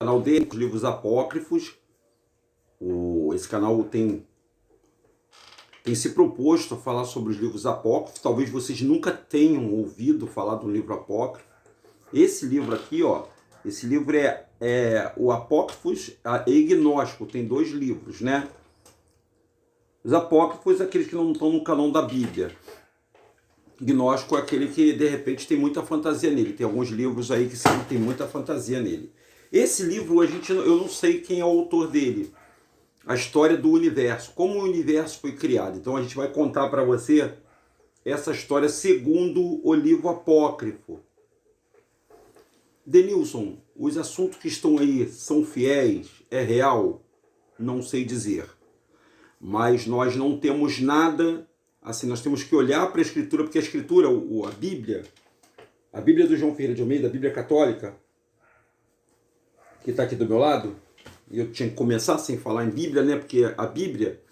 Canal dele, os livros apócrifos. Esse canal tem se proposto a falar sobre os livros apócrifos. Talvez vocês nunca tenham ouvido falar do livro apócrifo. Esse livro aqui, ó, esse livro é o Apócrifos e Gnóstico. Tem 2 livros, né? Os apócrifos é aqueles que não estão no canão da Bíblia. Gnóstico é aquele que, de repente, tem muita fantasia nele. Tem alguns livros aí que sim, tem muita fantasia nele. Esse livro, eu não sei quem é o autor dele. A história do universo. Como o universo foi criado. Então, a gente vai contar para você essa história segundo o livro apócrifo. Denilson, os assuntos que estão aí são fiéis? É real? Não sei dizer. Mas nós não temos nada, assim, nós temos que olhar para a Escritura, porque a Escritura, a Bíblia do João Ferreira de Almeida, a Bíblia católica, que está aqui do meu lado, e eu tinha que começar sem falar em Bíblia, né? Porque a Bíblia,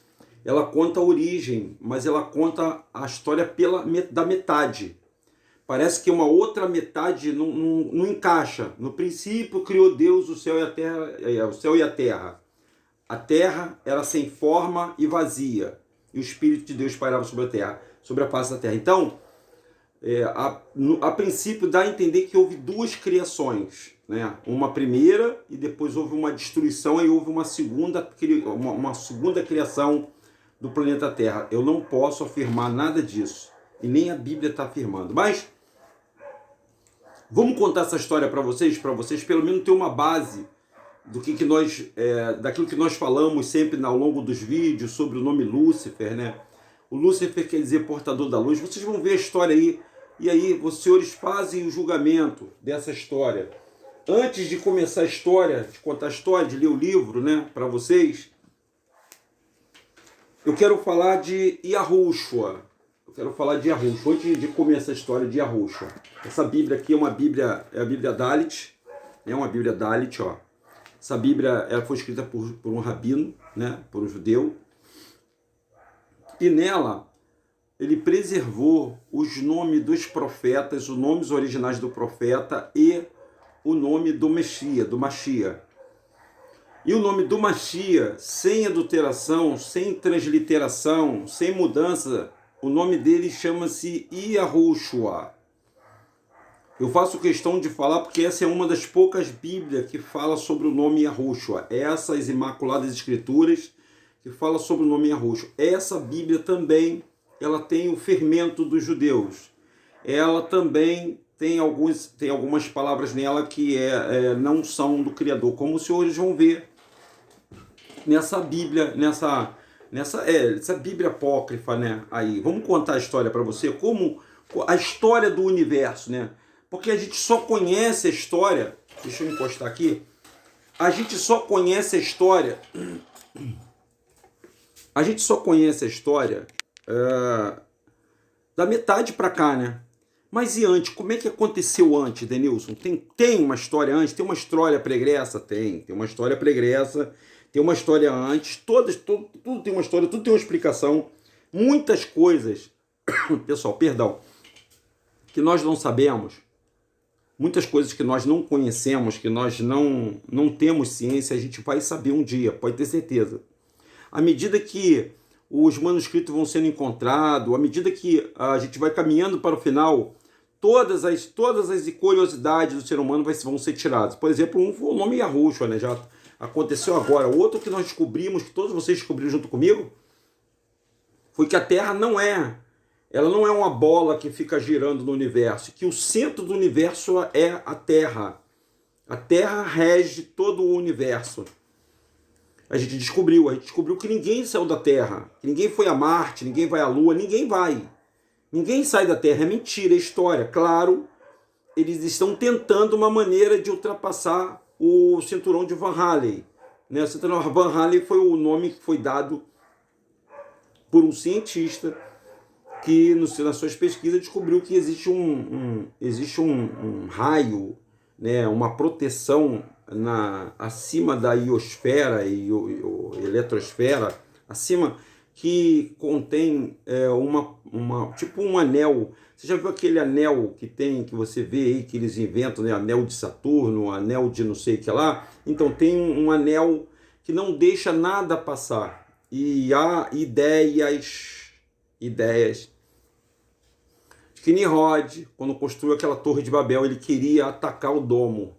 ela conta a origem, mas ela conta a história da metade. Parece que uma outra metade não encaixa. No princípio criou Deus o céu e a terra, o céu e a terra. A terra era sem forma e vazia, e o Espírito de Deus pairava sobre a terra, sobre a face da terra. Então, a princípio dá a entender que houve 2 criações, né? Uma primeira e depois houve uma destruição e houve uma segunda criação do planeta Terra. Eu não posso afirmar nada disso, e nem a Bíblia está afirmando. Mas vamos contar essa história para vocês pelo menos ter uma base daquilo que nós falamos sempre ao longo dos vídeos sobre o nome Lúcifer, né? O Lúcifer quer dizer portador da luz. Vocês vão ver a história aí, e aí os senhores fazem o julgamento dessa história. Antes de começar a história, de contar a história, de ler o livro, né, para vocês, eu quero falar de Yahushua. Antes de começar a história de Yahushua. Essa Bíblia aqui é a Bíblia Dalit, é uma Bíblia Dalit, ó. Essa Bíblia foi escrita por um rabino, né, por um judeu, e nela ele preservou os nomes dos profetas, os nomes originais do profeta e o nome do Messias, do Mashiach. E o nome do Mashiach, sem adulteração, sem transliteração, sem mudança, o nome dele chama-se Yahushua. Eu faço questão de falar porque essa é uma das poucas Bíblias que fala sobre o nome Yahushua. Essas Imaculadas Escrituras que fala sobre o nome Yahushua. Essa Bíblia também, ela tem o fermento dos judeus. Ela também tem algumas palavras nela que não são do Criador, como os senhores vão ver nessa Bíblia, essa Bíblia apócrifa, né? Aí, vamos contar a história para você, como a história do universo, né? Porque a gente só conhece a história, deixa eu encostar aqui, a gente só conhece a história da metade para cá, né? Mas e antes? Como é que aconteceu antes, Denilson? Tem uma história antes? Tem uma história pregressa? Tem uma história pregressa, tem uma história antes, tudo tem uma história, tudo tem uma explicação. Muitas coisas, pessoal, perdão, que nós não sabemos, muitas coisas que nós não conhecemos, que nós não temos ciência, a gente vai saber um dia, pode ter certeza. À medida que os manuscritos vão sendo encontrados, à medida que a gente vai caminhando para o final, todas as curiosidades do ser humano vão ser tiradas. Por exemplo, um foi o nome Yahushua, né? Já aconteceu agora. Outro que nós descobrimos, que todos vocês descobriram junto comigo, foi que a Terra ela não é uma bola que fica girando no universo, que o centro do universo é a Terra. A Terra rege todo o universo. A gente descobriu que ninguém saiu da Terra, que ninguém foi a Marte, ninguém vai à Lua, ninguém vai. Ninguém sai da Terra, é mentira, é história. Claro, eles estão tentando uma maneira de ultrapassar o cinturão de Van Halen. Né? O cinturão de Van Halen foi o nome que foi dado por um cientista que, nas suas pesquisas, descobriu que existe um raio, né? Uma proteção acima da ionosfera e eletrosfera, acima, que contém tipo um anel. Você já viu aquele anel que tem, que você vê aí, que eles inventam, né? Anel de Saturno, anel de não sei o que lá. Então tem um anel que não deixa nada passar. E há ideias de que Nimrod, quando construiu aquela torre de Babel, ele queria atacar o domo.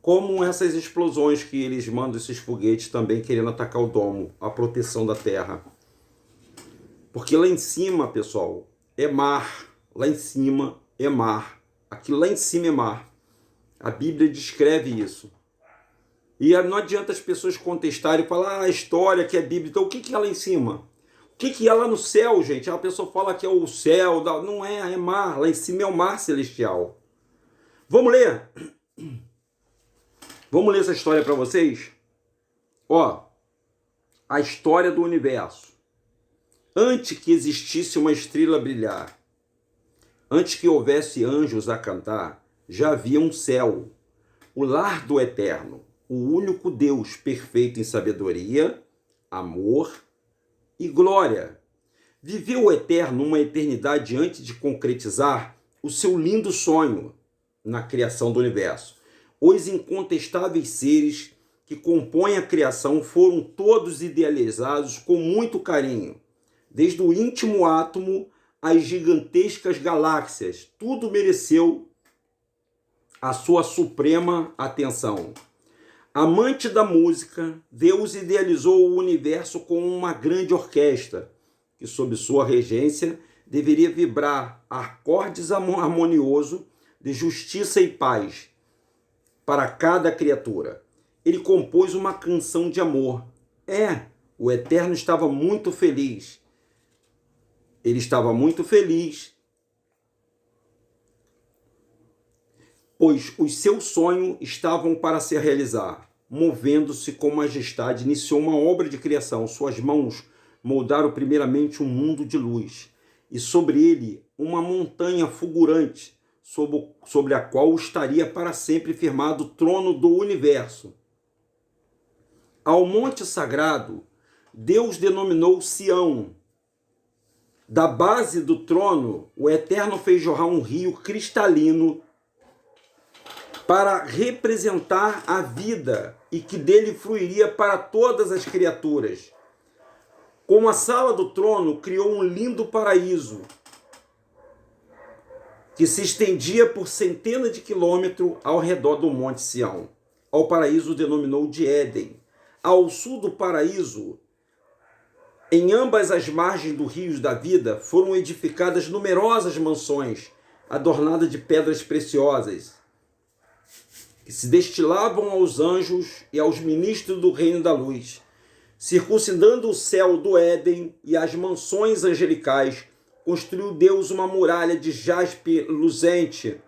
Como essas explosões que eles mandam, esses foguetes também querendo atacar o domo, a proteção da terra. Porque lá em cima, pessoal, é mar. Lá em cima é mar. Aqui lá em cima é mar. A Bíblia descreve isso. E não adianta as pessoas contestarem e falar a história que é Bíblia. Então o que é lá em cima? O que é lá no céu, gente? A pessoa fala que é o céu. Não é, é mar. Lá em cima é o mar celestial. Vamos ler? Vamos ler essa história para vocês? Ó, a história do universo. Antes que existisse uma estrela a brilhar, antes que houvesse anjos a cantar, já havia um céu, o lar do eterno, o único Deus perfeito em sabedoria, amor e glória. Viveu o eterno uma eternidade antes de concretizar o seu lindo sonho na criação do universo. Os incontestáveis seres que compõem a criação foram todos idealizados com muito carinho. Desde o íntimo átomo às gigantescas galáxias, tudo mereceu a sua suprema atenção. Amante da música, Deus idealizou o universo como uma grande orquestra, que sob sua regência deveria vibrar acordes harmoniosos de justiça e paz para cada criatura. Ele compôs uma canção de amor. O Eterno estava muito feliz. Ele estava muito feliz, pois os seus sonhos estavam para se realizar. Movendo-se com majestade, iniciou uma obra de criação. Suas mãos moldaram primeiramente um mundo de luz, e sobre ele uma montanha fulgurante, sobre a qual estaria para sempre firmado o trono do universo. Ao monte sagrado, Deus denominou Sião. Da base do trono, o Eterno fez jorrar um rio cristalino para representar a vida e que dele fluiria para todas as criaturas. Como a sala do trono, criou um lindo paraíso que se estendia por centenas de quilômetros ao redor do Monte Sião. Ao paraíso denominou de Éden. Ao sul do paraíso, em ambas as margens do rio da vida, foram edificadas numerosas mansões, adornadas de pedras preciosas, que se destilavam aos anjos e aos ministros do reino da luz. Circuncidando o céu do Éden e as mansões angelicais, construiu Deus uma muralha de jaspe luzente,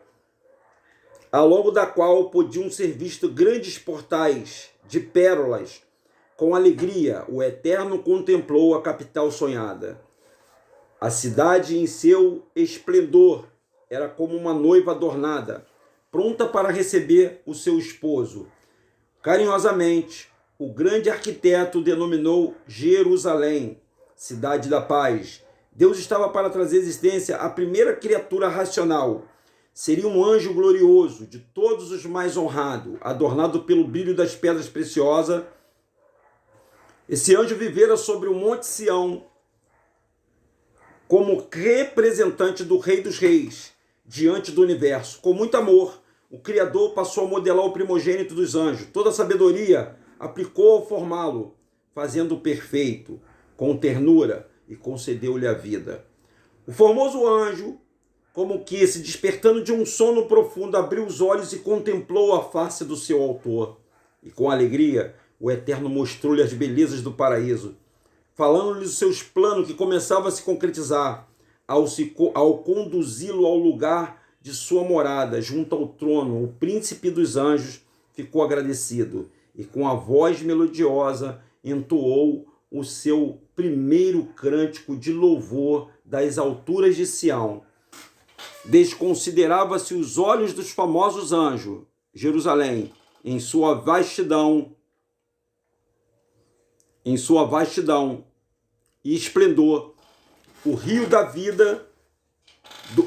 ao longo da qual podiam ser vistos grandes portais de pérolas. Com alegria, o Eterno contemplou a capital sonhada. A cidade em seu esplendor era como uma noiva adornada, pronta para receber o seu esposo. Carinhosamente, o grande arquiteto denominou Jerusalém, cidade da paz. Deus estava para trazer à existência a primeira criatura racional. Seria um anjo glorioso, de todos os mais honrado, adornado pelo brilho das pedras preciosas. Esse anjo vivera sobre o Monte Sião como representante do Rei dos Reis, diante do universo. Com muito amor, o Criador passou a modelar o primogênito dos anjos. Toda a sabedoria aplicou ao formá-lo, fazendo-o perfeito, com ternura, e concedeu-lhe a vida. O formoso anjo, como que se despertando de um sono profundo, abriu os olhos e contemplou a face do seu autor. E com alegria, o Eterno mostrou-lhe as belezas do paraíso, falando-lhe dos seus planos que começavam a se concretizar, ao conduzi-lo ao lugar de sua morada, junto ao trono. O príncipe dos anjos ficou agradecido e com a voz melodiosa entoou o seu primeiro cântico de louvor das alturas de Sião. Desconsiderava-se os olhos dos famosos anjos, Jerusalém, em sua vastidão, e esplendor. O rio da vida,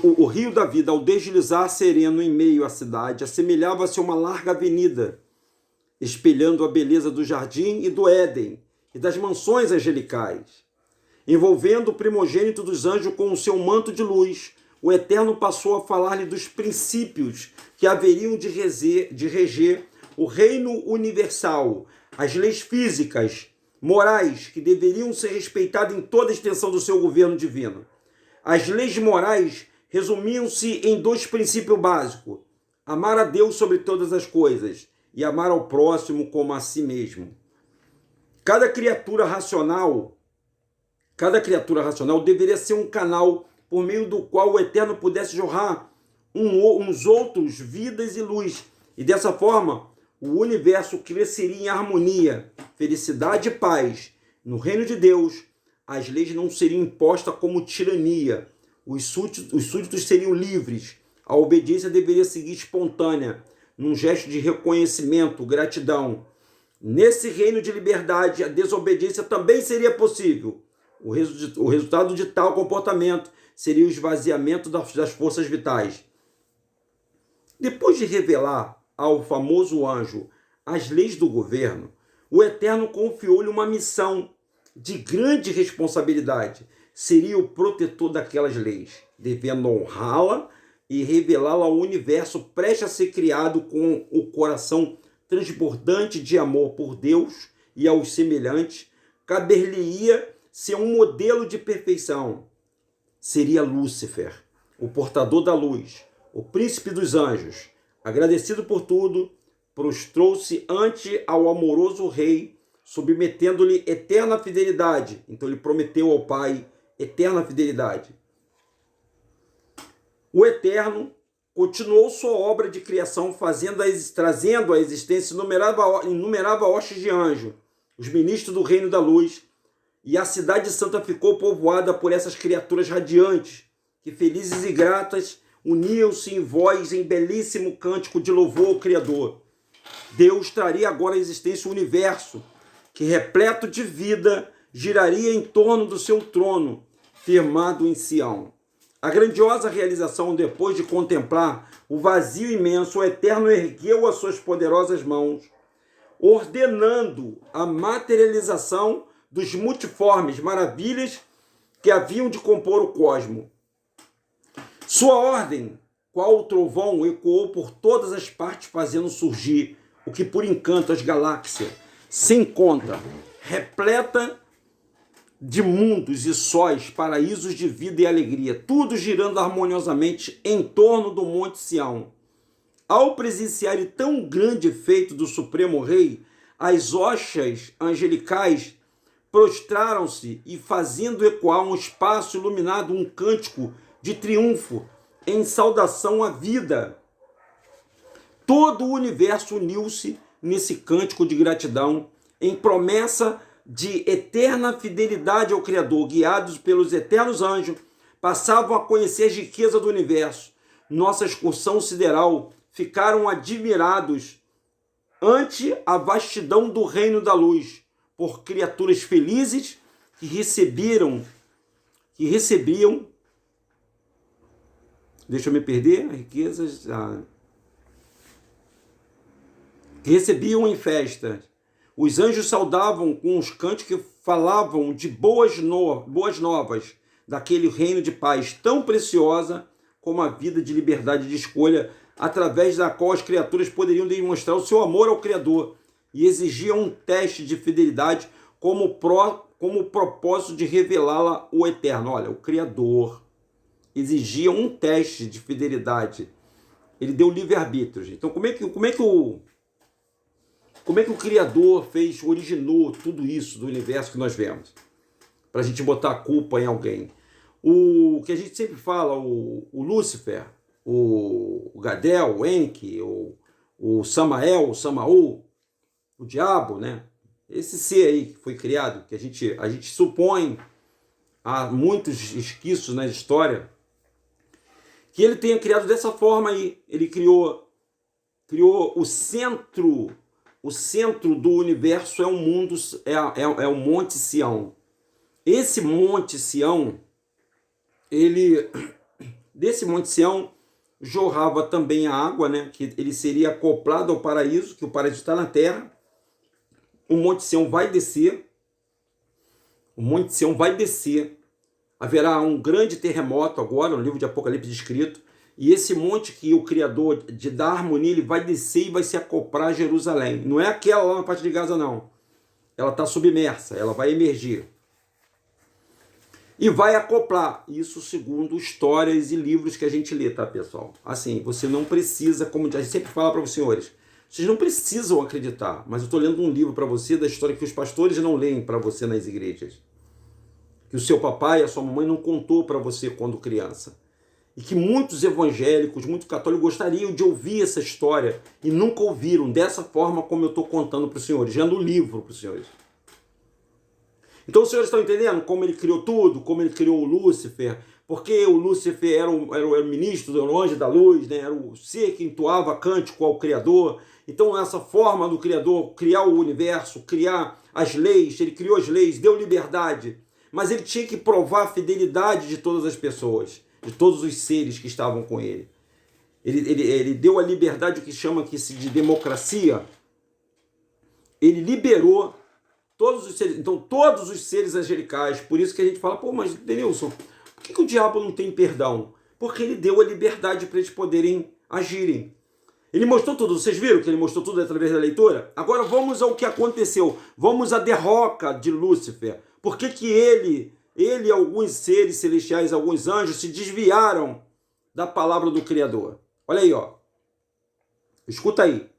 o rio da vida, ao deslizar sereno em meio à cidade, assemelhava-se a uma larga avenida, espelhando a beleza do jardim e do Éden e das mansões angelicais. Envolvendo o primogênito dos anjos com o seu manto de luz, o Eterno passou a falar-lhe dos princípios que haveriam de reger o reino universal, as leis físicas, morais, que deveriam ser respeitadas em toda a extensão do seu governo divino. As leis morais resumiam-se em dois princípios básicos: amar a Deus sobre todas as coisas e amar ao próximo como a si mesmo. Cada criatura racional deveria ser um canal por meio do qual o Eterno pudesse jorrar uns outros vidas e luz. E dessa forma, o universo cresceria em harmonia, felicidade e paz. No reino de Deus, as leis não seriam impostas como tirania. Os súditos seriam livres. A obediência deveria seguir espontânea, num gesto de reconhecimento, gratidão. Nesse reino de liberdade, a desobediência também seria possível. O resultado de tal comportamento seria o esvaziamento das forças vitais. Depois de revelar ao famoso anjo as leis do governo, o Eterno confiou-lhe uma missão de grande responsabilidade. Seria o protetor daquelas leis, devendo honrá-la e revelá-la ao universo prestes a ser criado com o coração transbordante de amor por Deus e aos semelhantes. Caber-lhe-ia ser um modelo de perfeição. Seria Lúcifer, o portador da luz, o príncipe dos anjos. Agradecido por tudo, prostrou-se ante ao amoroso rei, submetendo-lhe eterna fidelidade. Então ele prometeu ao Pai eterna fidelidade. O Eterno continuou sua obra de criação, trazendo à existência inumerável hostes de anjos, os ministros do reino da luz, e a cidade santa ficou povoada por essas criaturas radiantes, que felizes e gratas uniam-se em voz em belíssimo cântico de louvor ao Criador. Deus traria agora à existência o universo, que repleto de vida giraria em torno do seu trono, firmado em Sião. A grandiosa realização, depois de contemplar o vazio imenso, o Eterno ergueu as suas poderosas mãos, ordenando a materialização dos multiformes maravilhas que haviam de compor o cosmo. Sua ordem, qual o trovão, ecoou por todas as partes, fazendo surgir o que por encanto as galáxias, sem conta, repleta de mundos e sóis, paraísos de vida e alegria, tudo girando harmoniosamente em torno do Monte Sião. Ao presenciar tão grande feito do Supremo Rei, as hoxas angelicais prostraram-se e, fazendo ecoar um espaço iluminado, um cântico de triunfo em saudação à vida. Todo o universo uniu-se nesse cântico de gratidão, em promessa de eterna fidelidade ao Criador. Guiados pelos eternos anjos, passavam a conhecer a riqueza do universo. Nossa excursão sideral, ficaram admirados ante a vastidão do reino da luz, por criaturas felizes que recebiam, deixa eu me perder, riquezas, que recebiam em festas. Os anjos saudavam com os cânticos que falavam de boas novas, daquele reino de paz tão preciosa como a vida de liberdade de escolha, através da qual as criaturas poderiam demonstrar o seu amor ao Criador, e exigiam um teste de fidelidade como propósito de revelá-la o Eterno. Olha, o Criador exigia um teste de fidelidade. Ele deu livre-arbítrio. Então, como é que o Criador originou tudo isso do universo que nós vemos? Para a gente botar a culpa em alguém. O que a gente sempre fala, o Lúcifer, o Gadel, o Enki, o Samael, o Samaú, o diabo, né? Esse ser aí que foi criado, que a gente supõe, há muitos esquiços na história, que ele tenha criado dessa forma aí. Ele criou o centro do universo, é o mundo, é o Monte Sião. Esse Monte Sião, desse Monte Sião jorrava também a água, né? Que ele seria acoplado ao paraíso, que o paraíso está na terra. O Monte Sião vai descer. O Monte Sião vai descer. Haverá um grande terremoto agora, no livro de Apocalipse descrito. E esse monte que o Criador da harmonia, ele vai descer e vai se acoplar a Jerusalém. Não é aquela lá na parte de Gaza, não. Ela está submersa, ela vai emergir. E vai acoplar. Isso segundo histórias e livros que a gente lê, tá, pessoal? Assim, você não precisa, como a gente sempre fala para os senhores, vocês não precisam acreditar. Mas eu estou lendo um livro para você da história que os pastores não leem para você nas igrejas. Que o seu papai e a sua mamãe não contou para você quando criança. E que muitos evangélicos, muitos católicos gostariam de ouvir essa história e nunca ouviram dessa forma como eu estou contando para os senhores, já no livro para os senhores. Então os senhores estão entendendo como ele criou tudo, como ele criou o Lúcifer, porque o Lúcifer era o ministro do anjo da luz, né? Era o ser que entoava cântico ao Criador. Então essa forma do Criador criar o universo, criar as leis, ele criou as leis, deu liberdade, mas ele tinha que provar a fidelidade de todas as pessoas, de todos os seres que estavam com ele. Ele deu a liberdade, o que chama aqui de democracia. Ele liberou todos os seres. Então, todos os seres angelicais. Por isso que a gente fala, pô, mas Denilson, por que o diabo não tem perdão? Porque ele deu a liberdade para eles poderem agirem. Ele mostrou tudo. Vocês viram que ele mostrou tudo através da leitura? Agora vamos ao que aconteceu. Vamos à derrota de Lúcifer. Por que que ele e alguns seres celestiais, alguns anjos, se desviaram da palavra do Criador? Olha aí, ó. Escuta aí.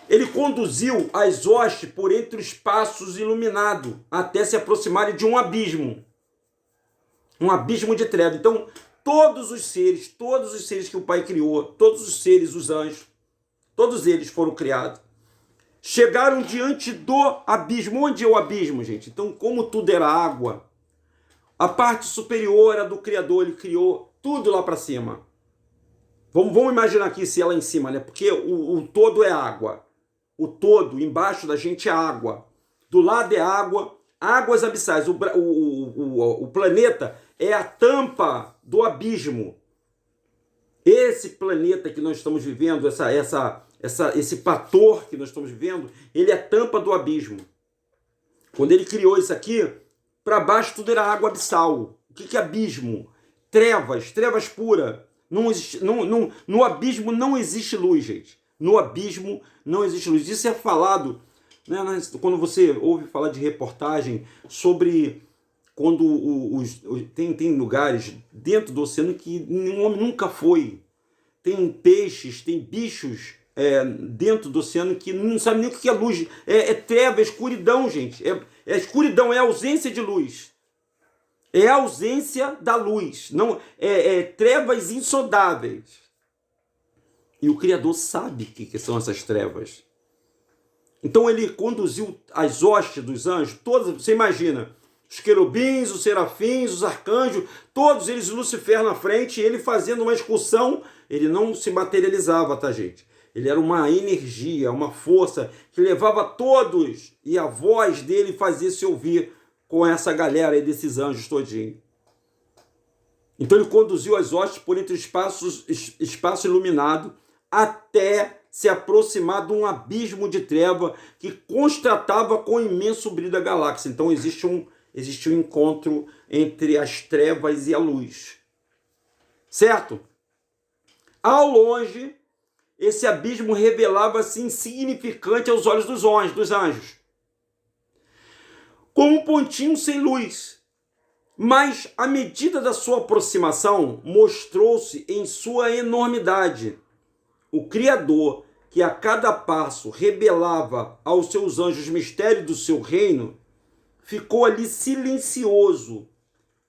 Ele conduziu as hostes por entre os espaços iluminados, até se aproximarem de um abismo de treva. Então, todos os seres que o Pai criou, todos os seres, os anjos, todos eles foram criados, chegaram diante do abismo. Onde é o abismo, gente? Então, como tudo era água, a parte superior era do Criador, ele criou tudo lá para cima. Vamos imaginar aqui se é lá em cima, né? Porque o todo é água. O todo, embaixo da gente é água. Do lado é água, águas abissais. O planeta é a tampa do abismo. Esse planeta que nós estamos vivendo, esse fator que nós estamos vivendo, ele é a tampa do abismo. Quando ele criou isso aqui, para baixo tudo era água abissal. O que é abismo? Trevas pura. No abismo não existe luz, gente. No abismo não existe luz. Isso é falado, né, quando você ouve falar de reportagem sobre quando tem lugares dentro do oceano que um homem nunca foi. Tem peixes, tem bichos dentro do oceano que não sabe nem o que é luz. É treva, é escuridão, gente. É escuridão, é ausência de luz. É a ausência da luz. Não, trevas insondáveis. E o Criador sabe o que são essas trevas. Então ele conduziu as hostes dos anjos, todas, você imagina, os querubins, os serafins, os arcanjos, todos eles, Lucifer na frente, ele fazendo uma excursão. Ele não se materializava, tá, gente? Ele era uma energia, uma força que levava todos, e a voz dele fazia se ouvir com essa galera aí desses anjos todinho. Então ele conduziu as hostes por entre espaço iluminado, até se aproximar de um abismo de treva que constatava com o imenso brilho da galáxia. Então existe um encontro entre as trevas e a luz. Certo? Ao longe, esse abismo revelava-se insignificante aos olhos dos anjos, como um pontinho sem luz. Mas, à medida da sua aproximação, mostrou-se em sua enormidade. O Criador, que a cada passo revelava aos seus anjos o mistério do seu reino, ficou ali silencioso,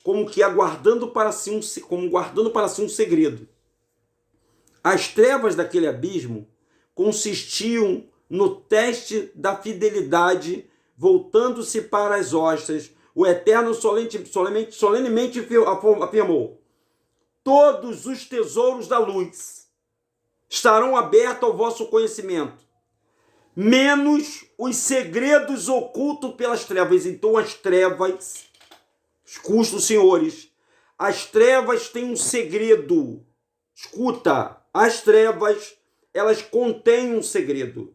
como guardando para si um segredo. As trevas daquele abismo consistiam no teste da fidelidade, voltando-se para as hostes. O Eterno solenemente afirmou: todos os tesouros da luz estarão abertos ao vosso conhecimento, menos os segredos ocultos pelas trevas. Então as trevas Escuta, senhores, as trevas têm um segredo. Escuta, as trevas, elas contêm um segredo.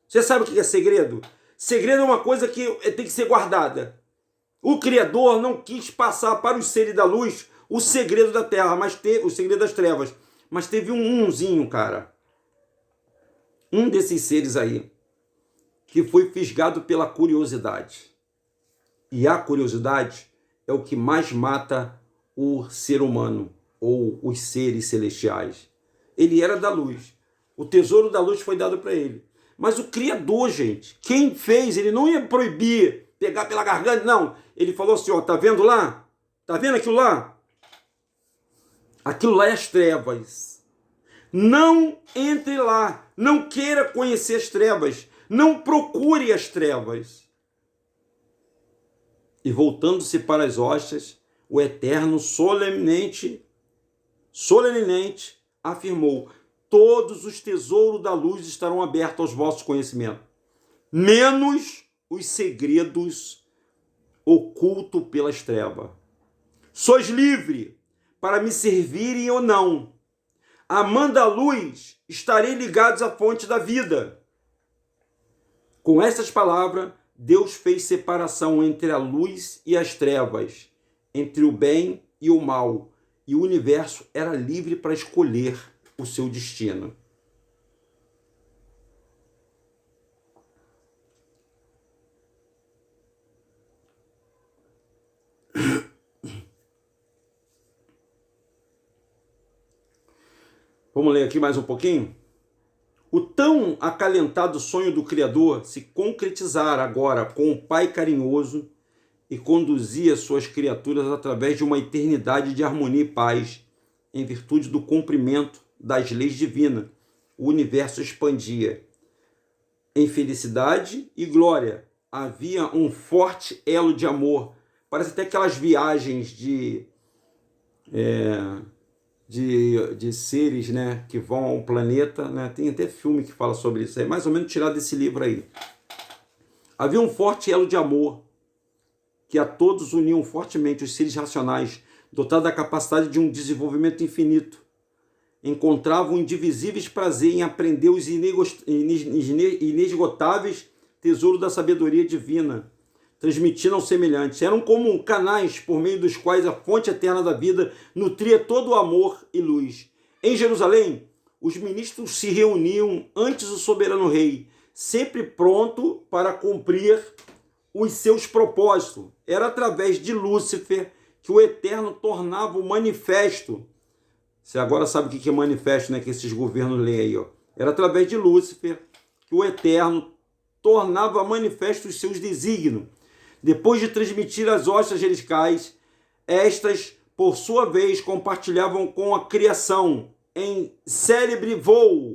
Você sabe o que é segredo? Segredo é uma coisa que tem que ser guardada. O Criador não quis passar para os seres da luz o segredo da terra, mas teve o segredo das trevas. Mas teve umzinho, cara. Um desses seres aí, que foi fisgado pela curiosidade. E a curiosidade é o que mais mata o ser humano, ou os seres celestiais. Ele era da luz. O tesouro da luz foi dado para ele. Mas o Criador, gente, quem fez, ele não ia proibir, pegar pela garganta, não. Ele falou assim, ó, tá vendo lá? Tá vendo aquilo lá? Aquilo lá é as trevas. Não entre lá. Não queira conhecer as trevas. Não procure as trevas. E voltando-se para as hostas, o Eterno solenemente afirmou: todos os tesouros da luz estarão abertos aos vossos conhecimentos, menos os segredos ocultos pelas trevas. Sois livre para me servirem ou não. Amando a luz, estarei ligados à fonte da vida. Com essas palavras, Deus fez separação entre a luz e as trevas, entre o bem e o mal, e o universo era livre para escolher o seu destino. Vamos ler aqui mais um pouquinho? O tão acalentado sonho do Criador se concretizara agora com um Pai carinhoso e conduzia suas criaturas através de uma eternidade de harmonia e paz, em virtude do cumprimento das leis divinas. O universo expandia. Em felicidade e glória havia um forte elo de amor. Parece até aquelas viagens de seres, né, que vão ao planeta, né? Tem até filme que fala sobre isso, é mais ou menos tirado desse livro aí. Havia um forte elo de amor que a todos uniam fortemente os seres racionais, dotados da capacidade de um desenvolvimento infinito. Encontravam indivisíveis prazer em aprender os inesgotáveis tesouros da sabedoria divina, transmitindo aos semelhantes. Eram como canais por meio dos quais a fonte eterna da vida nutria todo o amor e luz. Em Jerusalém, os ministros se reuniam antes do soberano rei, sempre pronto para cumprir os seus propósitos. Era através de Lúcifer que o Eterno tornava o manifesto. Você agora sabe o que é manifesto, né? Que esses governos leem aí, ó. Era através de Lúcifer que o Eterno tornava manifesto os seus desígnios. Depois de transmitir as hostas angelicais, estas, por sua vez, compartilhavam com a criação em célebre voo.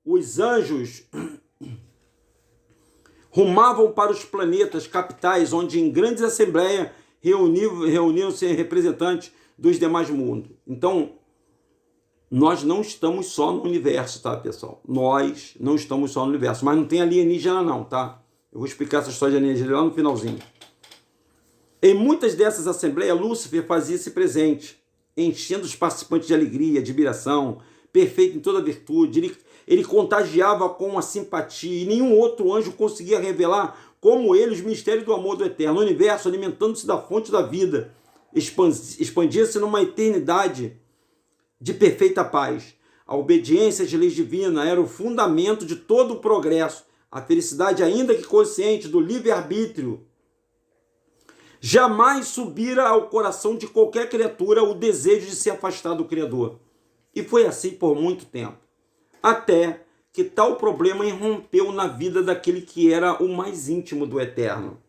Os anjos rumavam para os planetas capitais, onde em grandes assembleias reuniam-se representantes dos demais mundos. Então, nós não estamos só no universo, tá, pessoal? Nós não estamos só no universo, mas não tem alienígena não, tá? Eu vou explicar essa história de alienígena lá no finalzinho. Em muitas dessas assembleias, Lúcifer fazia-se presente, enchendo os participantes de alegria, admiração, perfeito em toda virtude. Ele contagiava com a simpatia, e nenhum outro anjo conseguia revelar, como ele, os mistérios do amor do Eterno. O universo, alimentando-se da fonte da vida, expandia-se numa eternidade de perfeita paz. A obediência às leis divinas era o fundamento de todo o progresso. A felicidade, ainda que consciente, do livre-arbítrio, jamais subira ao coração de qualquer criatura o desejo de se afastar do Criador. E foi assim por muito tempo, até que tal problema irrompeu na vida daquele que era o mais íntimo do Eterno.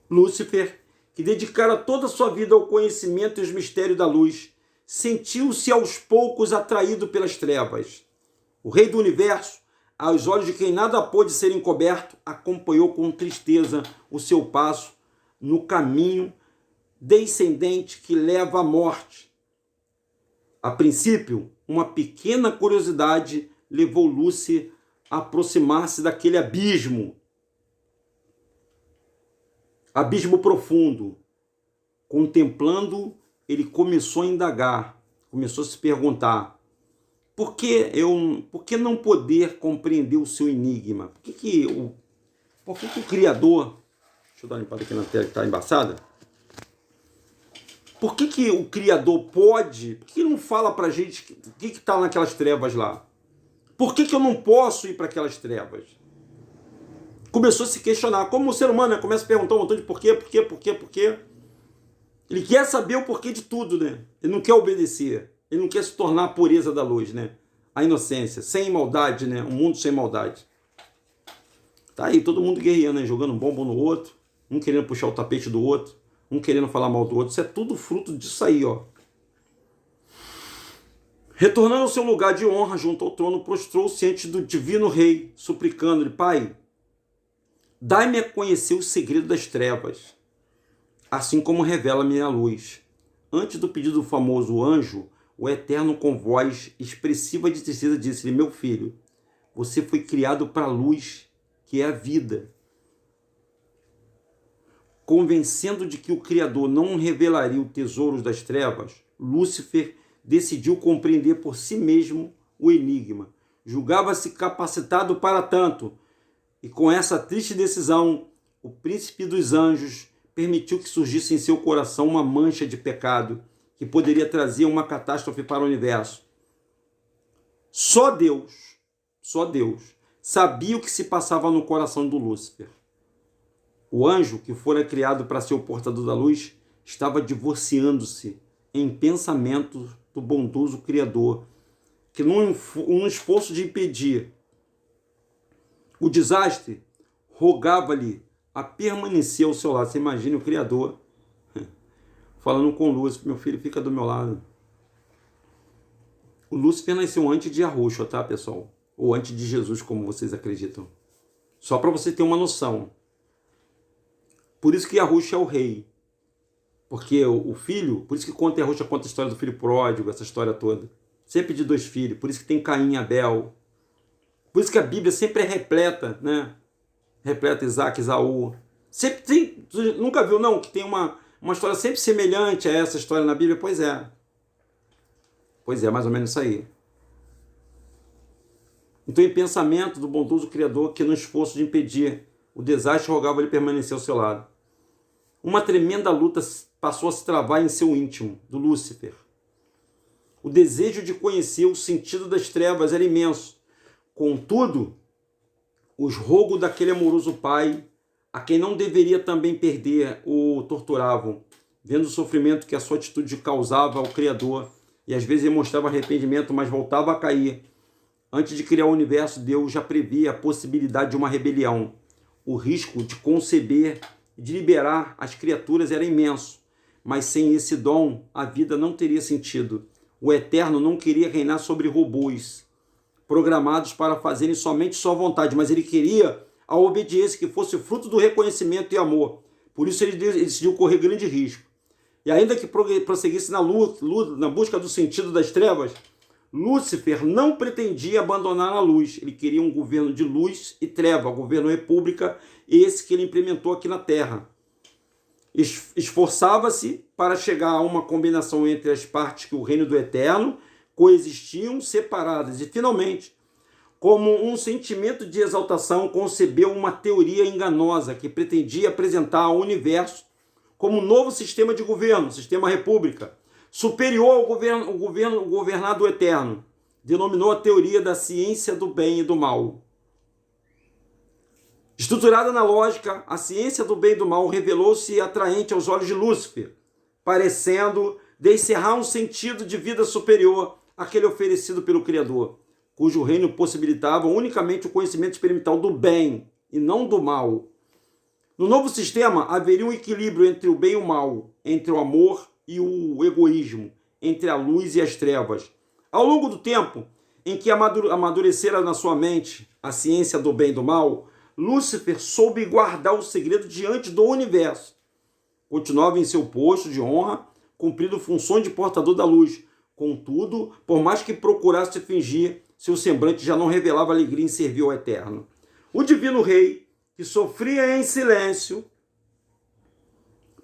Lúcifer, que dedicara toda a sua vida ao conhecimento e aos mistérios da luz, sentiu-se aos poucos atraído pelas trevas. O Rei do Universo, aos olhos de quem nada pôde ser encoberto, acompanhou com tristeza o seu passo no caminho descendente que leva à morte. A princípio, uma pequena curiosidade levou Lúcifer a aproximar-se daquele abismo. abismo profundo. Contemplando, ele começou a indagar, começou a se perguntar: por que não poder compreender o seu enigma? Por que o Criador... Deixa eu dar uma limpada aqui na tela que está embaçada. Por que o Criador pode... Por que não fala pra gente o que está naquelas trevas lá? Por que eu não posso ir para aquelas trevas? Começou a se questionar. Como o ser humano, né? Começa a perguntar um montão de por quê. Ele quer saber o porquê de tudo, né? Ele não quer obedecer. Ele não quer se tornar a pureza da luz, né? A inocência, sem maldade, né? Um mundo sem maldade. Tá aí, todo mundo guerreando, né? Jogando bomba um no outro, um querendo puxar o tapete do outro, um querendo falar mal do outro. Isso é tudo fruto disso aí, ó. Retornando ao seu lugar de honra junto ao trono, prostrou-se diante do divino rei, suplicando-lhe: Pai, dai-me a conhecer o segredo das trevas, assim como revela-me a luz. Antes do pedido do famoso anjo, o Eterno, com voz expressiva de tristeza, disse-lhe: Meu filho, você foi criado para a luz, que é a vida. Convencendo de que o Criador não revelaria os tesouros das trevas, Lúcifer decidiu compreender por si mesmo o enigma. Julgava-se capacitado para tanto, e com essa triste decisão, o príncipe dos anjos permitiu que surgisse em seu coração uma mancha de pecado que poderia trazer uma catástrofe para o universo. Só Deus sabia o que se passava no coração do Lúcifer. O anjo, que fora criado para ser o portador da luz, estava divorciando-se em pensamento do bondoso Criador, que num esforço de impedir o desastre, rogava-lhe a permanecer ao seu lado. Você imagina o Criador falando com Lúcifer: meu filho, fica do meu lado. O Lúcifer nasceu antes de Yahushua, tá, pessoal? Ou antes de Jesus, como vocês acreditam. Só para você ter uma noção. Por isso que Yahushua é o rei. Porque o filho, por isso que Yahushua conta a história do filho pródigo, essa história toda. Sempre de 2 filhos, por isso que tem Caim e Abel. Por isso que a Bíblia sempre é repleta, né? Repleta Isaac, Esaú. Sempre tem, nunca viu, não, que tem uma história sempre semelhante a essa história na Bíblia? Pois é. Pois é, mais ou menos isso aí. Então, em pensamento do bondoso Criador, que no esforço de impedir o desastre, rogava-lhe permanecer ao seu lado. Uma tremenda luta passou a se travar em seu íntimo, do Lúcifer. O desejo de conhecer o sentido das trevas era imenso. Contudo, os rogos daquele amoroso pai, a quem não deveria também perder, o torturavam, vendo o sofrimento que a sua atitude causava ao Criador, e às vezes ele mostrava arrependimento, mas voltava a cair. Antes de criar o universo, Deus já previa a possibilidade de uma rebelião. O risco de conceber e de liberar as criaturas era imenso, mas sem esse dom, a vida não teria sentido. O Eterno não queria reinar sobre robôs, programados para fazerem somente sua vontade, mas ele queria a obediência, que fosse fruto do reconhecimento e amor. Por isso ele decidiu correr grande risco. E ainda que prosseguisse na busca do sentido das trevas, Lúcifer não pretendia abandonar a luz. Ele queria um governo de luz e treva, um governo república, esse que ele implementou aqui na Terra. Esforçava-se para chegar a uma combinação entre as partes que o reino do Eterno coexistiam separadas e, finalmente, como um sentimento de exaltação, concebeu uma teoria enganosa que pretendia apresentar ao universo como um novo sistema de governo, sistema república, superior ao governo governado eterno. Denominou a teoria da ciência do bem e do mal. Estruturada na lógica, a ciência do bem e do mal revelou-se atraente aos olhos de Lúcifer, parecendo descerrar um sentido de vida superior àquele oferecido pelo Criador, cujo reino possibilitava unicamente o conhecimento experimental do bem e não do mal. No novo sistema, haveria um equilíbrio entre o bem e o mal, entre o amor e o egoísmo, entre a luz e as trevas. Ao longo do tempo em que amadurecera na sua mente a ciência do bem e do mal, Lúcifer soube guardar o segredo diante do universo. Continuava em seu posto de honra, cumprindo funções de portador da luz. Contudo, por mais que procurasse fingir, seu semblante já não revelava alegria em servir ao Eterno. O divino rei, que sofria em silêncio,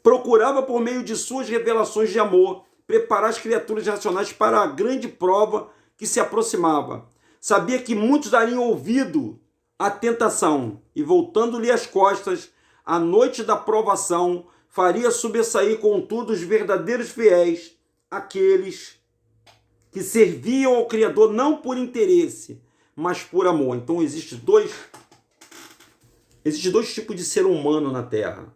procurava, por meio de suas revelações de amor, preparar as criaturas racionais para a grande prova que se aproximava. Sabia que muitos dariam ouvido à tentação e, voltando-lhe as costas, a noite da provação faria sobressair, contudo, os verdadeiros fiéis, aqueles que serviam ao Criador não por interesse, mas por amor. Então existem dois tipos de ser humano na Terra.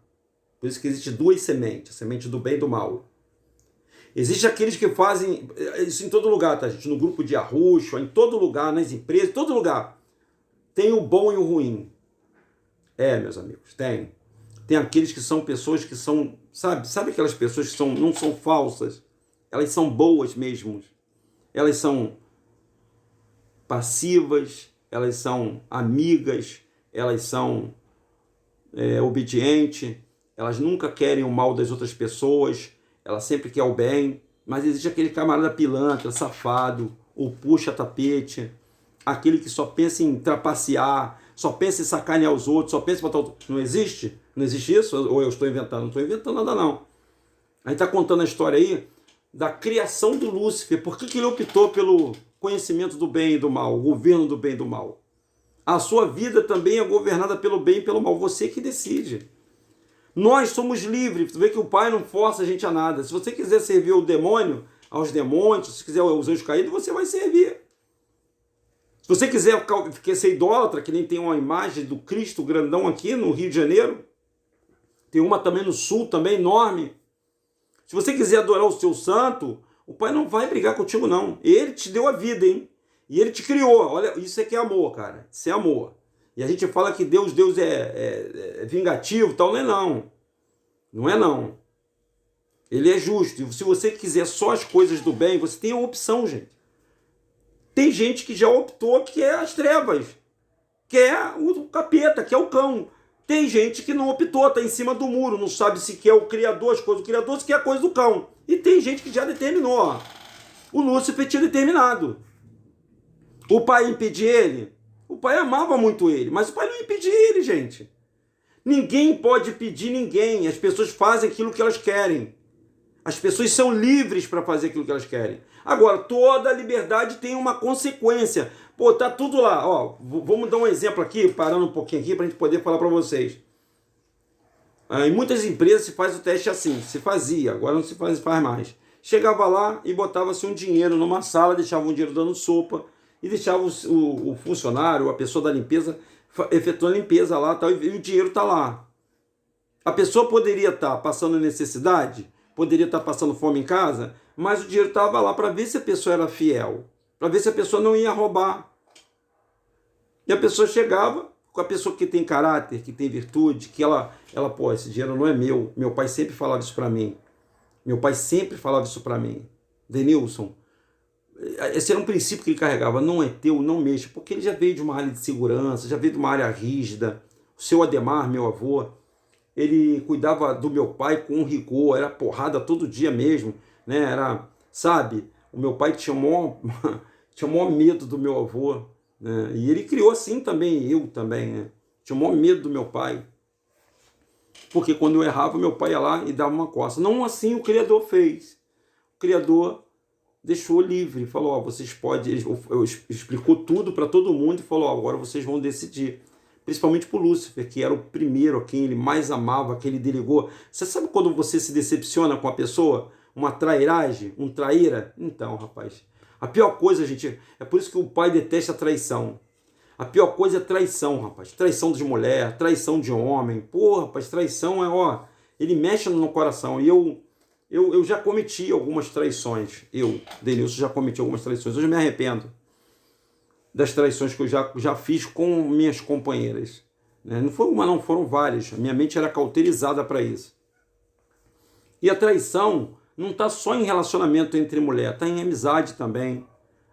Por isso que existem duas sementes, a semente do bem e do mal. Existem aqueles que fazem isso em todo lugar, tá, gente? No grupo de arrocho, em todo lugar, nas empresas, em todo lugar. Tem o bom e o ruim. Meus amigos, tem. Tem aqueles que são pessoas que são, sabe aquelas pessoas que não são falsas? Elas são boas mesmo. Elas são passivas, elas são amigas, elas são obedientes, elas nunca querem o mal das outras pessoas, elas sempre querem o bem, mas existe aquele camarada pilantra, safado, ou puxa-tapete, aquele que só pensa em trapacear, só pensa em sacanear os outros, só pensa em botar outro. Não existe? Não existe isso? Ou eu estou inventando? Não estou inventando nada, não. A gente está contando a história aí da criação do Lúcifer. Por que ele optou pelo conhecimento do bem e do mal, o governo do bem e do mal? A sua vida também é governada pelo bem e pelo mal. Você que decide. Nós somos livres. Tu vê que o Pai não força a gente a nada. Se você quiser servir o demônio, aos demônios, se quiser os anjos caídos, você vai servir. Se você quiser ser idólatra, que nem tem uma imagem do Cristo grandão aqui no Rio de Janeiro, tem uma também no Sul, também enorme. Se você quiser adorar o seu santo, o Pai não vai brigar contigo, não. Ele te deu a vida, hein? E ele te criou. Olha, isso é que é amor, cara. Isso é amor. E a gente fala que Deus é vingativo, tal. Não é não. Não é não. Ele é justo. E se você quiser só as coisas do bem, você tem a opção, gente. Tem gente que já optou que é as trevas, que é o capeta, que é o cão. Tem gente que não optou, está em cima do muro, não sabe se quer o Criador, as coisas do Criador, se quer a coisa do cão. E tem gente que já determinou. Ó. O Lúcifer tinha determinado. O pai impedia ele? O pai amava muito ele, mas o pai não impedia ele, gente. Ninguém pode pedir ninguém. As pessoas fazem aquilo que elas querem. As pessoas são livres para fazer aquilo que elas querem. Agora, toda liberdade tem uma consequência. Pô, tá tudo lá. Ó, vamos dar um exemplo aqui, parando um pouquinho aqui, para a gente poder falar para vocês. Em muitas empresas se faz o teste assim, se fazia, agora não se faz mais. Chegava lá e botava-se um dinheiro numa sala, deixava um dinheiro dando sopa, e deixava o funcionário, a pessoa da limpeza, efetuando a limpeza lá, tal, e o dinheiro está lá. A pessoa poderia estar passando necessidade, poderia estar passando fome em casa, mas o dinheiro estava lá para ver se a pessoa era fiel, para ver se a pessoa não ia roubar. E a pessoa chegava, com a pessoa que tem caráter, que tem virtude, que ela pô, esse dinheiro não é meu. Meu pai sempre falava isso para mim. Meu pai sempre falava isso para mim. Denilson, esse era um princípio que ele carregava, não é teu, não mexa, porque ele já veio de uma área de segurança, já veio de uma área rígida. O seu Ademar, meu avô, ele cuidava do meu pai com rigor, era porrada todo dia mesmo, né? Era, sabe, o meu pai tinha o maior medo do meu avô, né? E ele criou assim também, eu também, né? Tinha o maior medo do meu pai, porque quando eu errava, meu pai ia lá e dava uma coça. Não assim o Criador fez. O Criador deixou livre, falou, ó, vocês podem, explicou tudo para todo mundo e falou, ó, agora vocês vão decidir. Principalmente para o Lúcifer, que era o primeiro a quem ele mais amava, que ele delegou. Você sabe quando você se decepciona com a pessoa? Uma trairagem, um traíra? Então, rapaz, a pior coisa, gente, é por isso que o pai detesta a traição. A pior coisa é traição, rapaz. Traição de mulher, traição de homem. Pô, rapaz, traição é, ó, ele mexe no coração. E eu já cometi algumas traições. Eu, Denilson, já cometi algumas traições. Hoje eu me arrependo das traições que eu já fiz com minhas companheiras. Não foi uma, não, foram várias. A minha mente era cauterizada para isso. E a traição não está só em relacionamento entre mulher, está em amizade também.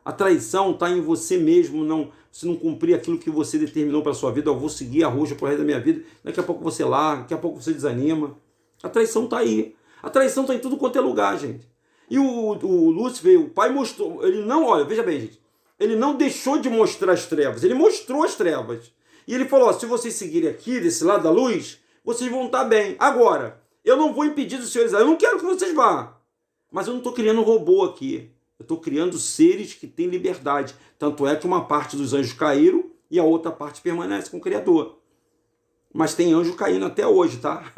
A traição está em você mesmo, se não cumprir aquilo que você determinou para a sua vida, eu vou seguir a roxa pro resto da minha vida, daqui a pouco você larga, daqui a pouco você desanima. A traição está aí. A traição está em tudo quanto é lugar, gente. E o Lúcifer, o pai mostrou, ele não, olha, veja bem, gente, ele não deixou de mostrar as trevas, ele mostrou as trevas. E ele falou, ó, se vocês seguirem aqui, desse lado da luz, vocês vão estar bem. Agora, Eu não vou impedir dos senhores, eu não quero que vocês vá. Mas eu não estou criando um robô aqui. Eu estou criando seres que têm liberdade. Tanto é que uma parte dos anjos caíram e a outra parte permanece com o Criador. Mas tem anjo caindo até hoje, tá?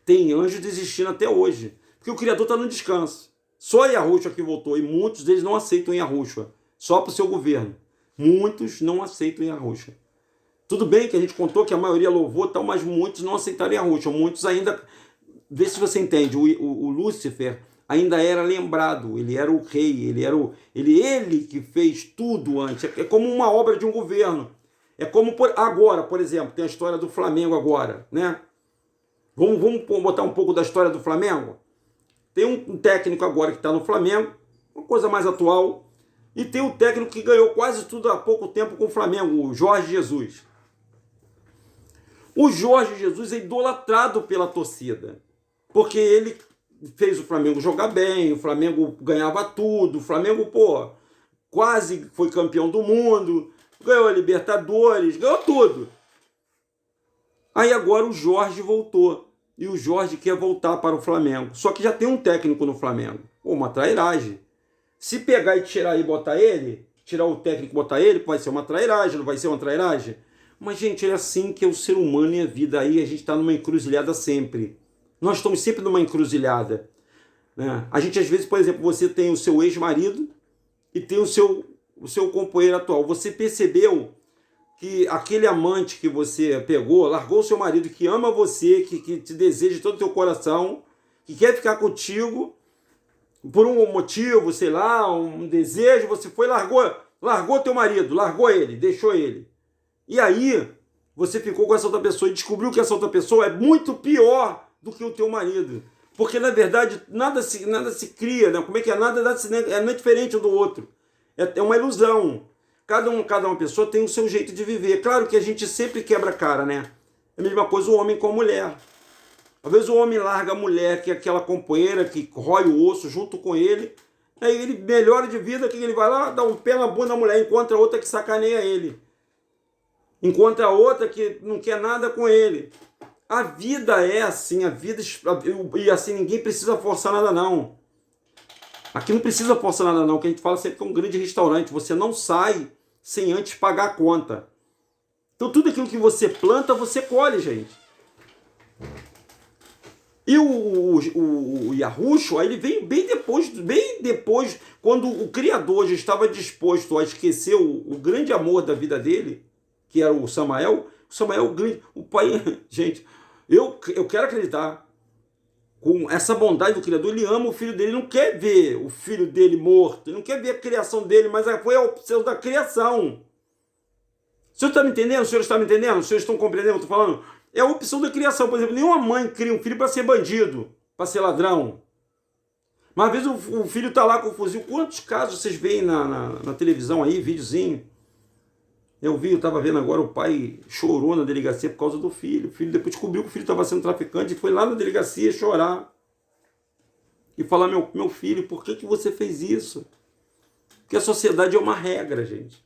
Tem anjo desistindo até hoje. Porque o Criador está no descanso. Só Yahushua que voltou. E muitos deles não aceitam Yahushua. Só para o seu governo. Muitos não aceitam Yahushua. Tudo bem que a gente contou que a maioria louvou, tal, mas muitos não aceitaram Yahushua. Muitos ainda... Vê se você entende. O Lúcifer ainda era lembrado. Ele era o rei. Ele que fez tudo antes. É como uma obra de um governo. É como agora, por exemplo, tem a história do Flamengo agora, né? Vamos botar um pouco da história do Flamengo? Tem um técnico agora que está no Flamengo, uma coisa mais atual, e tem um técnico que ganhou quase tudo há pouco tempo com o Flamengo, o Jorge Jesus. O Jorge Jesus é idolatrado pela torcida, porque ele fez o Flamengo jogar bem, o Flamengo ganhava tudo, o Flamengo, quase foi campeão do mundo, ganhou a Libertadores, ganhou tudo. Aí agora o Jorge voltou. E o Jorge quer voltar para o Flamengo. Só que já tem um técnico no Flamengo. Uma trairagem. Se pegar e tirar e botar ele, tirar o técnico e botar ele, vai ser uma trairagem, não vai ser uma trairagem? Mas, gente, é assim que é o ser humano e a vida. Aí a gente está numa encruzilhada sempre. Nós estamos sempre numa encruzilhada. Né? A gente, às vezes, por exemplo, você tem o seu ex-marido e tem o seu companheiro atual. Você percebeu que aquele amante que você pegou, largou o seu marido, que ama você, que te deseja de todo o teu coração, que quer ficar contigo, por um motivo, sei lá, um desejo, você foi, largou teu marido, largou ele, deixou ele. E aí, você ficou com essa outra pessoa e descobriu que essa outra pessoa é muito pior do que o teu marido. Porque, na verdade, nada se cria, né? Como é que é? Nada é diferente um do outro. É uma ilusão. Cada uma pessoa tem o seu jeito de viver. Claro que a gente sempre quebra a cara, né? É a mesma coisa o homem com a mulher. Às vezes o homem larga a mulher, que é aquela companheira que rói o osso junto com ele. Aí ele melhora de vida, que ele vai lá, dá um pé na bunda da mulher, encontra outra que sacaneia ele. Encontra outra que não quer nada com ele. A vida é assim, e assim, ninguém precisa forçar nada não. Aqui não precisa forçar nada não, que a gente fala sempre que é um grande restaurante. Você não sai sem antes pagar a conta. Então tudo aquilo que você planta, você colhe, gente. E o Yahushua, ele veio bem depois, quando o Criador já estava disposto a esquecer o grande amor da vida dele, que era o Samael. O Samael, o pai... Gente, eu quero acreditar, com essa bondade do Criador, ele ama o filho dele, não quer ver o filho dele morto, ele não quer ver a criação dele, mas foi a opção da criação. O senhor está me entendendo? Os senhores estão me entendendo? Os senhores estão compreendendo o que eu estou falando? É a opção da criação. Por exemplo, nenhuma mãe cria um filho para ser bandido, para ser ladrão. Mas às vezes o filho está lá com o fuzil. Quantos casos vocês veem na televisão aí, videozinho? Eu estava vendo agora, o pai chorou na delegacia por causa do filho. O filho depois descobriu que o filho estava sendo traficante e foi lá na delegacia chorar. E falar, meu filho, por que você fez isso? Porque a sociedade é uma regra, gente.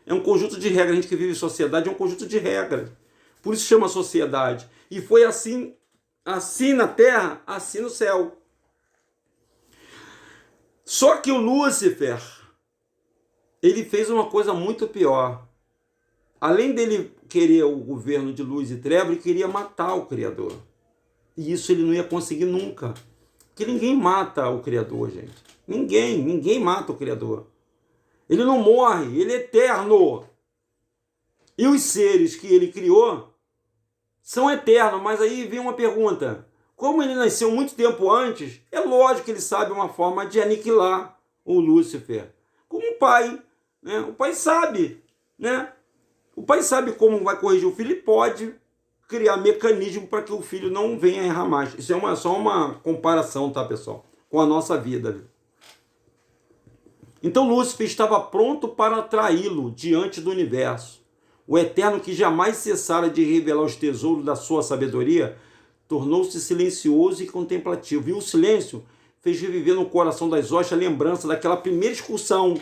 É um conjunto de regras. A gente que vive em sociedade é um conjunto de regras. Por isso chama sociedade. E foi assim na terra, assim no céu. Só que o Lúcifer, ele fez uma coisa muito pior. Além dele querer o governo de luz e treva, ele queria matar o Criador. E isso ele não ia conseguir nunca. Porque ninguém mata o Criador, gente. Ninguém mata o Criador. Ele não morre, ele é eterno. E os seres que ele criou são eternos. Mas aí vem uma pergunta. Como ele nasceu muito tempo antes, é lógico que ele sabe uma forma de aniquilar o Lúcifer. Como o pai, né? O pai sabe, né? O pai sabe como vai corrigir o filho e pode criar mecanismo para que o filho não venha a errar mais. Isso é só uma comparação, tá, pessoal? Com a nossa vida. Então Lúcifer estava pronto para traí-lo diante do universo. O Eterno, que jamais cessara de revelar os tesouros da sua sabedoria, tornou-se silencioso e contemplativo. E o silêncio fez reviver no coração das hostes a lembrança daquela primeira excursão.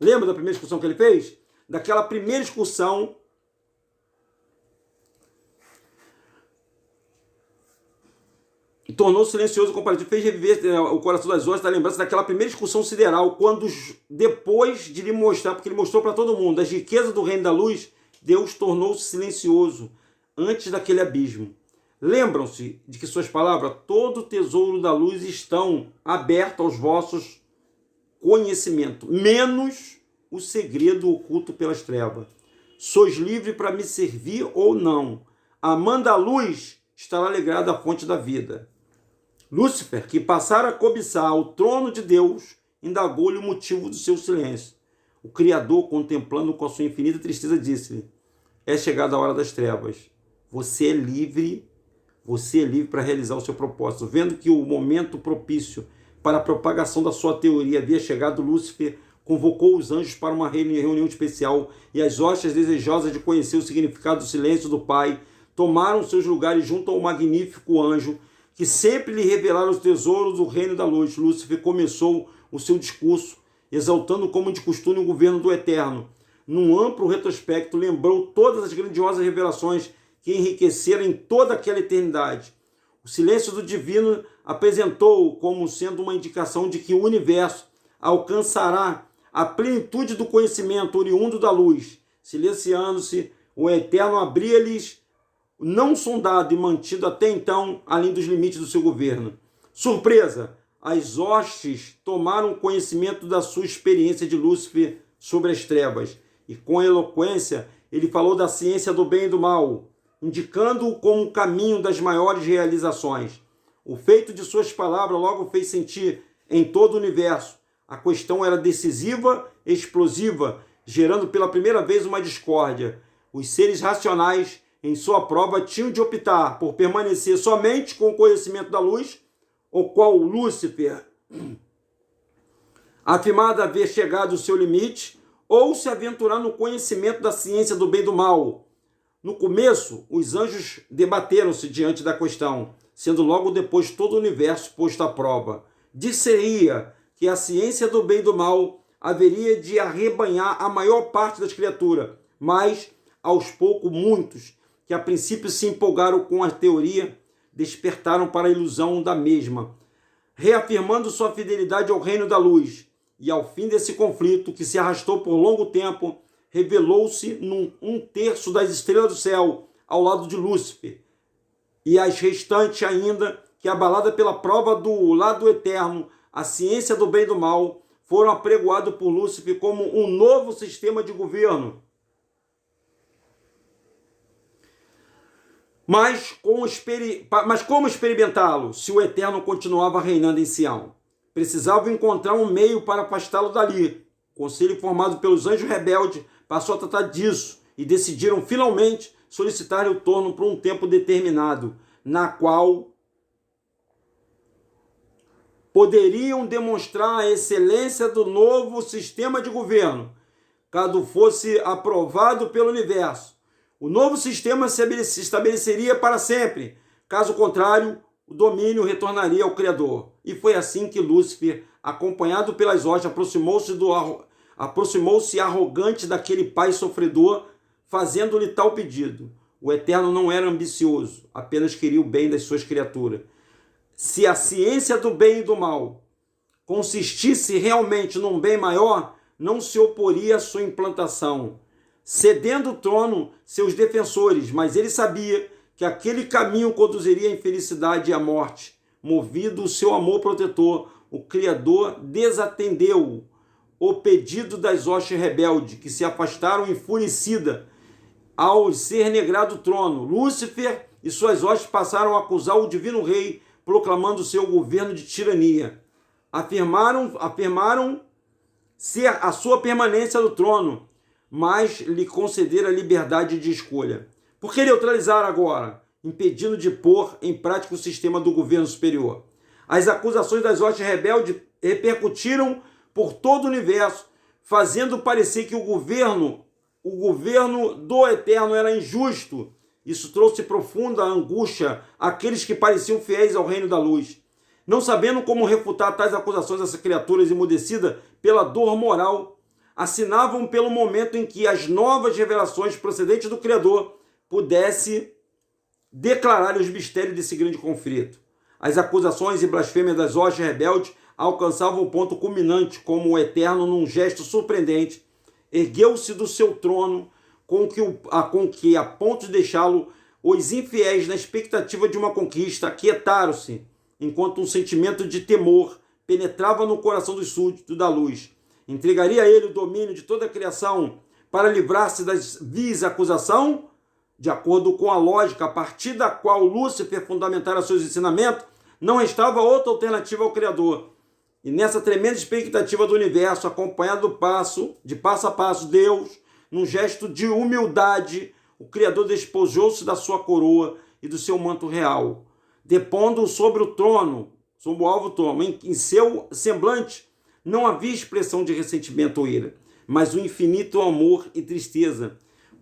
Lembra da primeira excursão que ele fez? Daquela primeira excursão tornou silencioso o comparativo, fez reviver o coração das hostes da lembrança daquela primeira excursão sideral, quando, depois de lhe mostrar, porque ele mostrou para todo mundo, as riquezas do reino da luz, Deus tornou-se silencioso antes daquele abismo. Lembram-se de que suas palavras, todo o tesouro da luz estão aberto aos vossos conhecimentos, menos o segredo oculto pelas trevas. Sois livre para me servir ou não. Amando a luz, estará alegrado a fonte da vida. Lúcifer, que passara a cobiçar o trono de Deus, indagou-lhe o motivo do seu silêncio. O Criador, contemplando com a sua infinita tristeza, disse-lhe: é chegada a hora das trevas. Você é livre para realizar o seu propósito. Vendo que o momento propício para a propagação da sua teoria havia chegado, Lúcifer convocou os anjos para uma reunião especial, e as hostes, desejosas de conhecer o significado do silêncio do Pai, tomaram seus lugares junto ao magnífico anjo, que sempre lhe revelara os tesouros do reino da luz. Lúcifer começou o seu discurso, exaltando como de costume o governo do Eterno. Num amplo retrospecto, lembrou todas as grandiosas revelações que enriqueceram em toda aquela eternidade. O silêncio do divino apresentou como sendo uma indicação de que o universo alcançará a plenitude do conhecimento oriundo da luz. Silenciando-se, o Eterno abria-lhes não sondado e mantido até então além dos limites do seu governo. Surpresa! As hostes tomaram conhecimento da sua experiência de Lúcifer sobre as trevas, e com eloquência ele falou da ciência do bem e do mal, indicando-o como o caminho das maiores realizações. O feito de suas palavras logo fez sentir em todo o universo. A questão era decisiva e explosiva, gerando pela primeira vez uma discórdia. Os seres racionais, em sua prova, tinham de optar por permanecer somente com o conhecimento da luz, o qual Lúcifer afirmava haver chegado ao seu limite, ou se aventurar no conhecimento da ciência do bem e do mal. No começo, os anjos debateram-se diante da questão, sendo logo depois todo o universo posto à prova. Dir-se-ia que a ciência do bem e do mal haveria de arrebanhar a maior parte das criaturas, mas, aos poucos, muitos, que a princípio se empolgaram com a teoria, despertaram para a ilusão da mesma, reafirmando sua fidelidade ao reino da luz. E ao fim desse conflito, que se arrastou por longo tempo, revelou-se um terço das estrelas do céu ao lado de Lúcifer, e as restantes ainda, que abalada pela prova do lado eterno, a ciência do bem e do mal, foram apregoados por Lúcifer como um novo sistema de governo. Mas como experimentá-lo, se o Eterno continuava reinando em Sião? Precisava encontrar um meio para afastá-lo dali. O conselho formado pelos anjos rebeldes passou a tratar disso e decidiram finalmente solicitar o torno por um tempo determinado, na qual poderiam demonstrar a excelência do novo sistema de governo, caso fosse aprovado pelo universo. O novo sistema se estabeleceria para sempre, caso contrário, o domínio retornaria ao Criador. E foi assim que Lúcifer, acompanhado pelas hostes, aproximou-se arrogante daquele pai sofredor, fazendo-lhe tal pedido. O Eterno não era ambicioso, apenas queria o bem das suas criaturas. Se a ciência do bem e do mal consistisse realmente num bem maior, não se oporia à sua implantação, cedendo o trono seus defensores, mas ele sabia que aquele caminho conduziria à infelicidade e à morte. Movido o seu amor protetor, o Criador desatendeu o pedido das hostes rebeldes, que se afastaram enfurecida ao ser negrado o trono. Lúcifer e suas hostes passaram a acusar o divino rei, proclamando seu governo de tirania. Afirmaram ser a sua permanência no trono, mas lhe concederam a liberdade de escolha. Por que neutralizar agora, impedindo de pôr em prática o sistema do governo superior? As acusações das hostes rebeldes repercutiram por todo o universo, fazendo parecer que o governo do Eterno era injusto. Isso trouxe profunda angústia àqueles que pareciam fiéis ao reino da luz. Não sabendo como refutar tais acusações, essas criaturas emudecidas pela dor moral, assinavam pelo momento em que as novas revelações procedentes do Criador pudesse declarar os mistérios desse grande conflito. As acusações e blasfêmias das hostes rebeldes alcançavam o ponto culminante, como o Eterno, num gesto surpreendente, ergueu-se do seu trono com que, a ponto de deixá-lo, os infiéis, na expectativa de uma conquista, aquietaram-se, enquanto um sentimento de temor penetrava no coração dos súditos da luz. Entregaria a ele o domínio de toda a criação para livrar-se das vis acusações? De acordo com a lógica a partir da qual Lúcifer fundamentara seus ensinamentos, não restava outra alternativa ao Criador. E nessa tremenda expectativa do universo, acompanhado de passo a passo, Deus, num gesto de humildade, o Criador despojou-se da sua coroa e do seu manto real, depondo sobre o trono, sobre o alvo trono. Em seu semblante não havia expressão de ressentimento ou ira, mas um infinito amor e tristeza.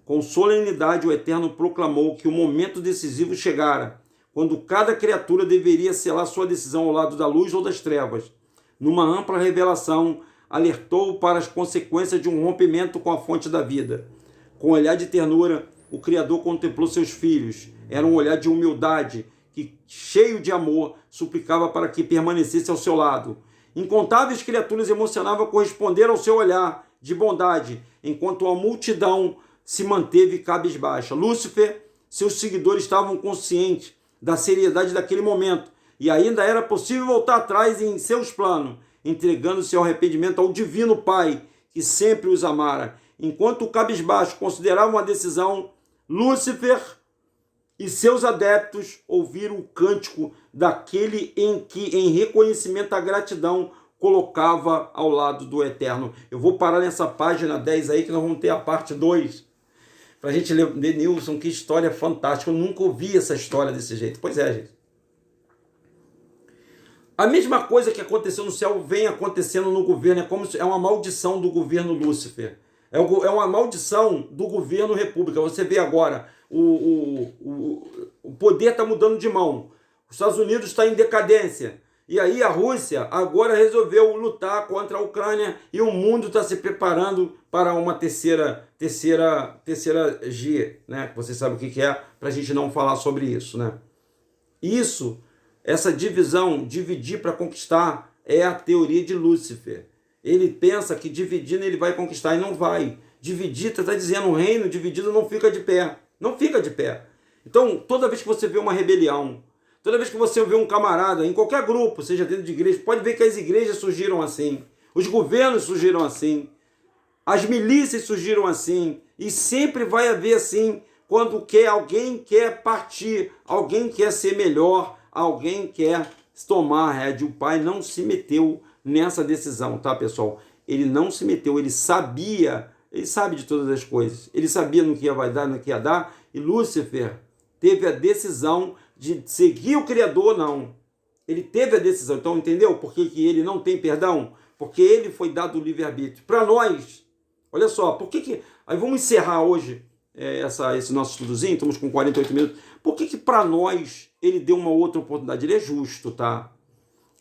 Com solenidade, o Eterno proclamou que o momento decisivo chegara, quando cada criatura deveria selar sua decisão ao lado da luz ou das trevas. Numa ampla revelação, alertou para as consequências de um rompimento com a fonte da vida. Com um olhar de ternura, o Criador contemplou seus filhos. Era um olhar de humildade, que, cheio de amor, suplicava para que permanecesse ao seu lado. Incontáveis criaturas emocionavam corresponder ao seu olhar de bondade, enquanto a multidão se manteve cabisbaixa. Lúcifer, seus seguidores estavam conscientes da seriedade daquele momento, e ainda era possível voltar atrás em seus planos, entregando-se ao arrependimento ao Divino Pai, que sempre os amara. Enquanto o cabisbaixo considerava uma decisão, Lúcifer e seus adeptos ouviram o cântico daquele em que, em reconhecimento à gratidão, colocava ao lado do Eterno. Eu vou parar nessa página 10 aí, que nós vamos ter a parte 2. Para a gente ler, Denilson, que história fantástica. Eu nunca ouvi essa história desse jeito. Pois é, gente. A mesma coisa que aconteceu no céu vem acontecendo no governo. É uma maldição do governo Lúcifer. É uma maldição do governo República. Você vê agora, o poder está mudando de mão. Os Estados Unidos está em decadência. E aí a Rússia agora resolveu lutar contra a Ucrânia e o mundo está se preparando para uma terceira G, né? Você sabe o que é, para a gente não falar sobre isso, né? Essa divisão, dividir para conquistar, é a teoria de Lúcifer. Ele pensa que dividindo ele vai conquistar e não vai. Dividir, está dizendo, um reino dividido não fica de pé. Não fica de pé. Então, toda vez que você vê uma rebelião, toda vez que você vê um camarada, em qualquer grupo, seja dentro de igreja, pode ver que as igrejas surgiram assim, os governos surgiram assim, as milícias surgiram assim, e sempre vai haver assim, quando alguém quer partir, alguém quer ser melhor, alguém quer tomar a rédea. O pai não se meteu nessa decisão, tá, pessoal? Ele não se meteu, ele sabia, ele sabe de todas as coisas, ele sabia no que vai dar, no que ia dar, e Lúcifer teve a decisão de seguir o Criador, não. Ele teve a decisão. Então, entendeu por que ele não tem perdão? Porque ele foi dado o livre-arbítrio. Para nós, olha só, por que... Aí vamos encerrar hoje esse nosso estudozinho, estamos com 48 minutos. Por que para nós ele deu uma outra oportunidade? Ele é justo, tá?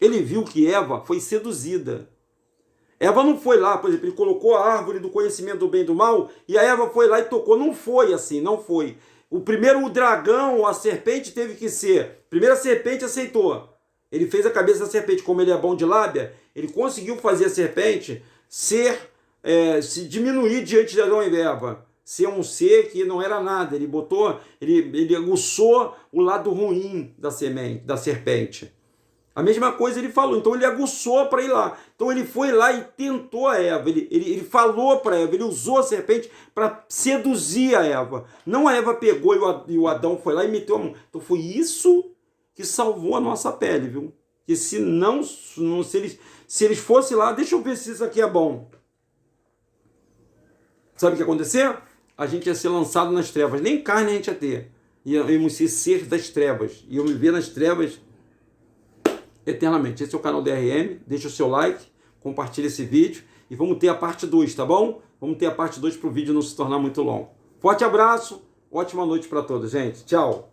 Ele viu que Eva foi seduzida. Eva não foi lá, por exemplo, ele colocou a árvore do conhecimento do bem e do mal, e a Eva foi lá e tocou. Não foi assim, não foi. O dragão, a serpente teve que ser. Primeiro a serpente aceitou. Ele fez a cabeça da serpente, como ele é bom de lábia, ele conseguiu fazer a serpente se diminuir diante de Adão e Eva. Ser um ser que não era nada. Ele aguçou o lado ruim da serpente. A mesma coisa ele falou. Então ele aguçou para ir lá. Então ele foi lá e tentou a Eva. Ele falou para Eva. Ele usou a serpente para seduzir a Eva. Não a Eva pegou e o Adão foi lá e meteu a mão. Então foi isso que salvou a nossa pele, viu? Que se eles fossem lá, deixa eu ver se isso aqui é bom. Sabe o que ia acontecer? A gente ia ser lançado nas trevas. Nem carne a gente ia ter. Íamos ser das trevas. Íamos viver nas trevas eternamente. Esse é o canal DRM. Deixa o seu like, compartilha esse vídeo e vamos ter a parte 2, tá bom? Vamos ter a parte 2 para o vídeo não se tornar muito longo. Forte abraço, ótima noite para todos, gente. Tchau!